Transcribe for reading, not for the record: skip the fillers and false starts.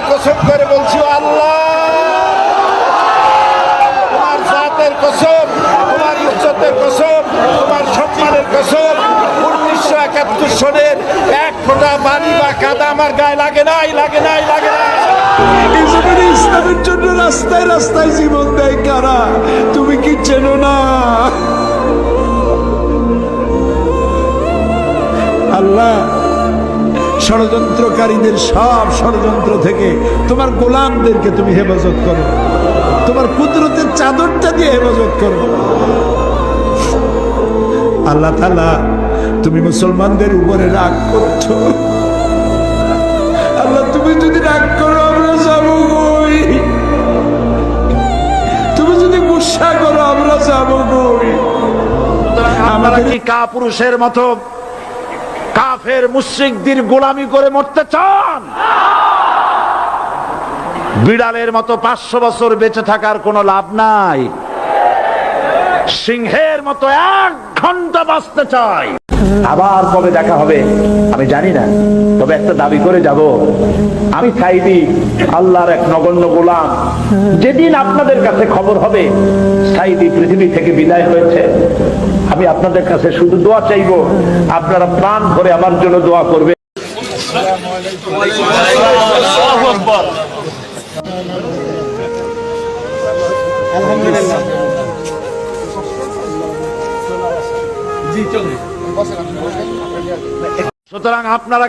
কসম করে বলছি, আল্লাহ তোমার জাতের কসম, তোমার ইজ্জতের কসম, তোমার সম্মানের কসম, 1971 সনের এক ফোঁটা পানি বা কাদা আমার গায়ে লাগে নাই, লাগে নাই, লাগে নাই। এই জমিনে ইসলামের জন্য রাস্তায় রাস্তায় জীবন দেয় কারা, তুমি কি চেনো না? আল্লাহ ষড়যন্ত্রকারীদের সব ষড়যন্ত্র থেকে তোমার গোলামদেরকে তুমি হেফাজত করো, তোমার কুদরতের চাদরটা দিয়ে হেফাজত করো। আল্লাহ তাআলা তুমি মুসলমানদের উপরে রাগ করছো। আল্লাহ তুমি যদি রাগ করো আমরা যাবো কই? তুমি যদি গুসা করো আমরা যাবো কই? আমরা কি কাপুরুষের মতো কাফের মুশরিকদের গোলামি করে মরতে চান? বিড়ালের মতো 500 বছর বেঁচে থাকার কোনো লাভ নাই। সিংহের মতো 1 ঘন্টা বাঁচতে চাই। আবার কবে দেখা হবে আমি জানি না, তবে একটা দাবি করে যাব, আমি সাইদি আল্লাহর এক নগণ্য গোলাম। যেদিন আপনাদের কাছে খবর হবে সাইদি পৃথিবী থেকে বিদায় হয়েছে, আমি আপনাদের কাছে শুধু দোয়া চাইবো, আপনারা প্রাণ ভরে আমার জন্য দোয়া করবেন। আলহামদুলিল্লাহ। সুতরাং আপনারা